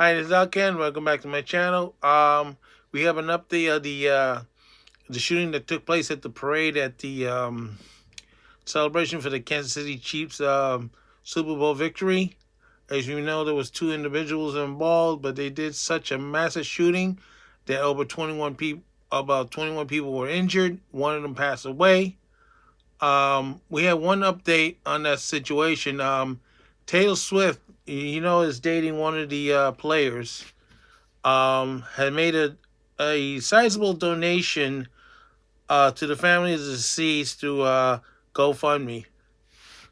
Hi, this is Alken. Welcome back to my channel. We have an update of the shooting that took place at the parade at the celebration for the Kansas City Chiefs Super Bowl victory. As you know, there was two individuals involved, but they did such a massive shooting that about 21 people were injured. One of them passed away. We had one update on that situation. Taylor Swift, is dating one of the players. Had made a sizable donation to the family of the deceased through GoFundMe.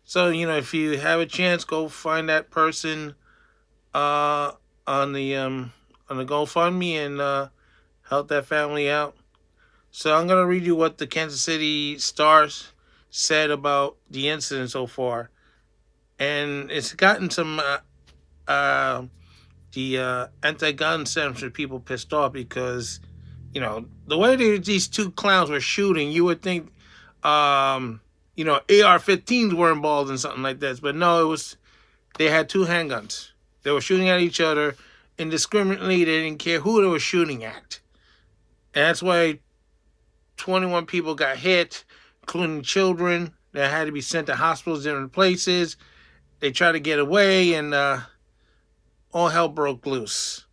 So if you have a chance, go find that person uh, on the GoFundMe and help that family out. So I'm gonna read you what the Kansas City Stars said about the incident so far, and it's gotten some the anti-gun censorship people pissed off because the way these two clowns were shooting, you would think AR-15s were involved in something like this, but no, they had two handguns. They were shooting at each other indiscriminately. They didn't care who they were shooting at, and that's why 21 people got hit, including children that had to be sent to hospitals, different places. They tried to get away, and all hell broke loose.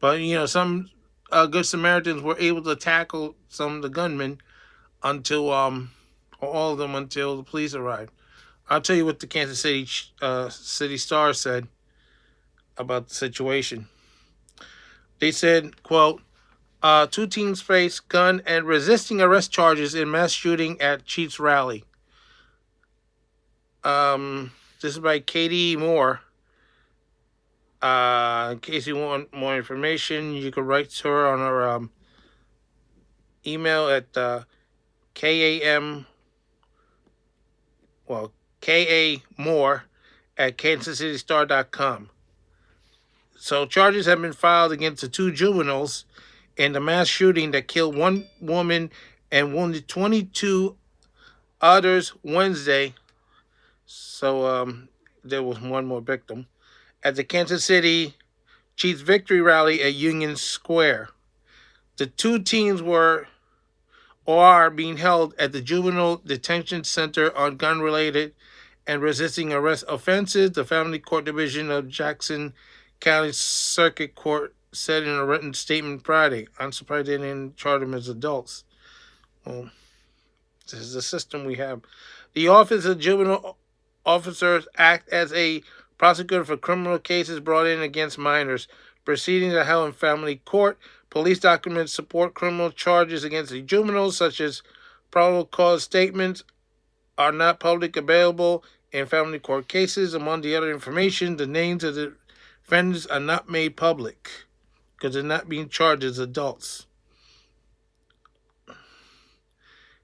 But some good Samaritans were able to tackle some of the gunmen until or all of them until the police arrived. I'll tell you what the Kansas City Star said about the situation. They said, "Quote: Two teams face gun and resisting arrest charges in mass shooting at Chiefs rally." This is by Katie Moore. In case you want more information, you can write to her on her email at KAM, well, KA Moore at KansasCityStar.com. So charges have been filed against the two juveniles in the mass shooting that killed one woman and wounded 22 others Wednesday. So there was one more victim at the Kansas City Chiefs victory rally at Union Square. The two teams were or are being held at the Juvenile Detention Center on gun-related and resisting arrest offenses, the Family Court Division of Jackson County Circuit Court said in a written statement Friday. I'm surprised they didn't charge them as adults. Well, this is the system we have. The Office of Juvenile Officers act as a prosecutor for criminal cases brought in against minors. Proceedings are held in family court. Police documents support criminal charges against the juveniles, such as probable cause statements, are not publicly available in family court cases. Among the other information, the names of the defendants are not made public because they're not being charged as adults.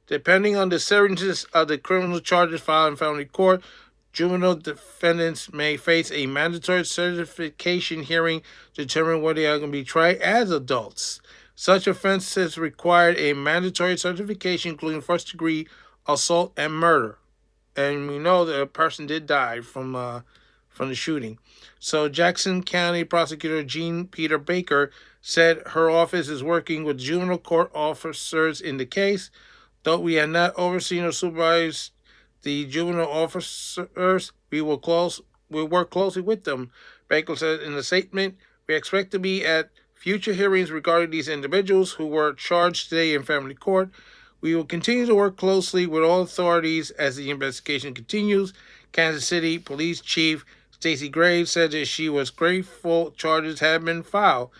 Depending on the seriousness of the criminal charges filed in family court, juvenile defendants may face a mandatory certification hearing to determine whether they are going to be tried as adults. Such offenses required a mandatory certification, including first-degree assault and murder. And we know that a person did die from the shooting. So Jackson County Prosecutor Jean Peter Baker said her office is working with juvenile court officers in the case. Though we have not overseen or supervised the juvenile officers, we will work closely with them, Baker said in a statement. We expect to be at future hearings regarding these individuals who were charged today in family court. We will continue to work closely with all authorities as the investigation continues. Kansas City Police Chief Stacey Graves said that she was grateful charges have been filed.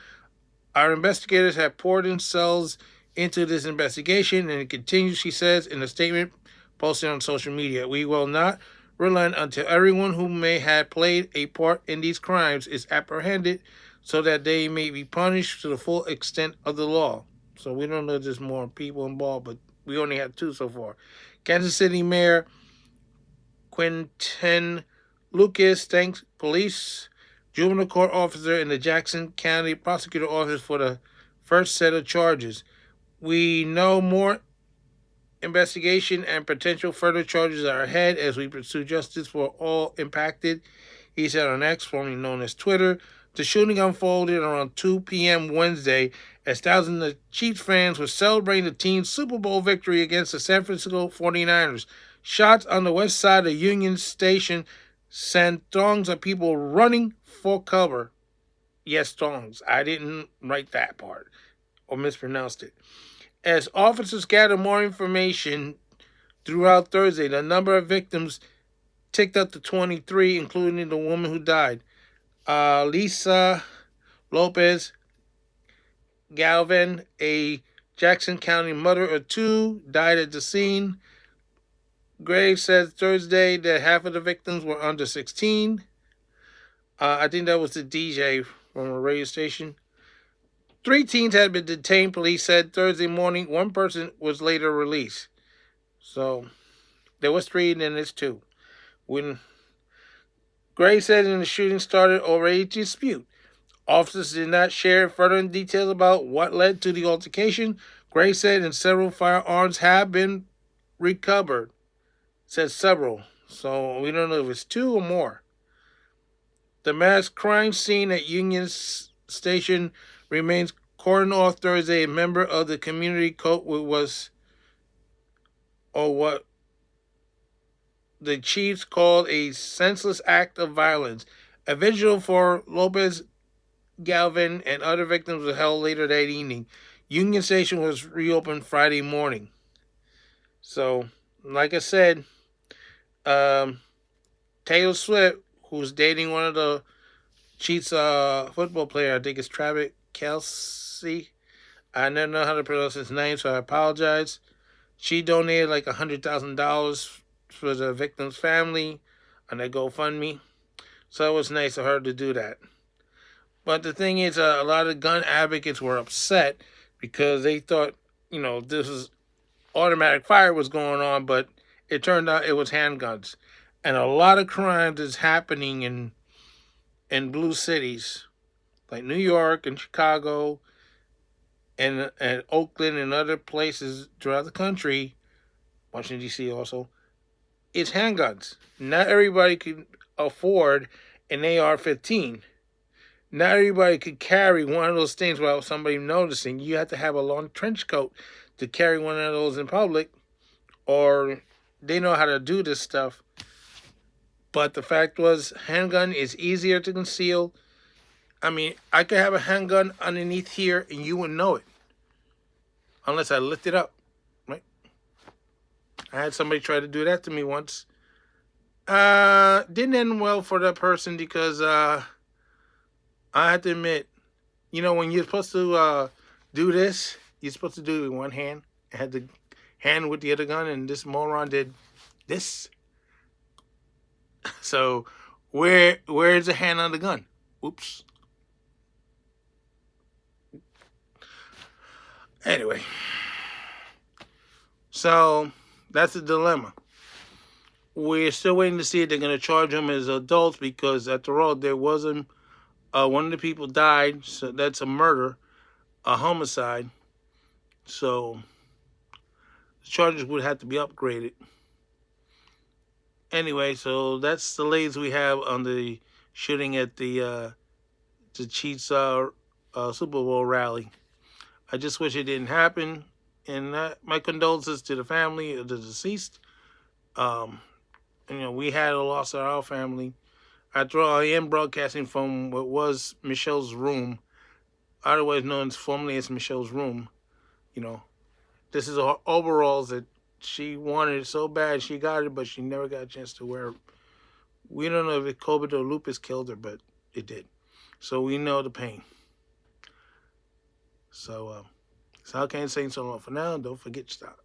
Our investigators have poured themselves into this investigation, and it continues, she says in a statement posted on social media. We will not relent until everyone who may have played a part in these crimes is apprehended so that they may be punished to the full extent of the law. So we don't know if there's more people involved, but we only have two so far. Kansas City Mayor Quinton Lucas thanks police, juvenile court officer, and the Jackson County Prosecutor Office for the first set of charges. We know more investigation and potential further charges are ahead as we pursue justice for all impacted, he said on X, formerly known as Twitter. The shooting unfolded around 2 p.m. Wednesday as thousands of Chiefs fans were celebrating the team's Super Bowl victory against the San Francisco 49ers. Shots on the west side of Union Station sent throngs of people running for cover. Yes, throngs. I didn't write that part or mispronounced it. As officers gathered more information throughout Thursday, the number of victims ticked up to 23, including the woman who died. Lisa Lopez Galvin, a Jackson County mother of two, died at the scene. Graves said Thursday that half of the victims were under 16. I think that was the DJ from a radio station. 3 teens had been detained, police said Thursday morning. One person was later released. So there was 3 and then there's 2. When Gray said in the shooting started already to dispute. Officers did not share further details about what led to the altercation. Gray said and several firearms have been recovered. Said several. So we don't know if it's 2 or more. The mass crime scene at Union Station remains cordoned off Thursday. A member of the community code was, or what the Chiefs called a senseless act of violence. A vigil for Lopez Galvin and other victims was held later that evening. Union Station was reopened Friday morning. So, like I said, Taylor Swift, who's dating one of the Chiefs football player, I think it's Travis Kelce. I never know how to pronounce his name, so I apologize. She donated like $100,000 for the victim's family on their GoFundMe. So it was nice of her to do that. But the thing is, a lot of gun advocates were upset because they thought, this was automatic fire was going on, but it turned out it was handguns. And a lot of crimes is happening in blue cities like New York and Chicago and Oakland and other places throughout the country, Washington, D.C. also. It's handguns. Not everybody can afford an AR-15. Not everybody could carry one of those things without somebody noticing. You have to have a long trench coat to carry one of those in public, or they know how to do this stuff. But the fact was, handgun is easier to conceal. I mean, I could have a handgun underneath here and you wouldn't know it. Unless I lift it up, right? I had somebody try to do that to me once. Didn't end well for that person because I have to admit, when you're supposed to do this, you're supposed to do it with one hand. I had the hand with the other gun, and this moron did this. So, where's the hand on the gun? Oops. Anyway, so that's the dilemma. We're still waiting to see if they're going to charge them as adults because, after all, there wasn't. One of the people died, so that's a murder, a homicide. So the charges would have to be upgraded. Anyway, so that's the latest we have on the shooting at the Chiefs Super Bowl rally. I just wish it didn't happen, and my condolences to the family of the deceased. We had a loss of our family. After all, I am broadcasting from what was Michelle's room, otherwise known formerly as Michelle's room. This is her overalls that she wanted so bad. She got it, but she never got a chance to wear it. We don't know if COVID or lupus killed her, but it did. So we know the pain. So, Sal Kane saying so long for now. Don't forget to stop.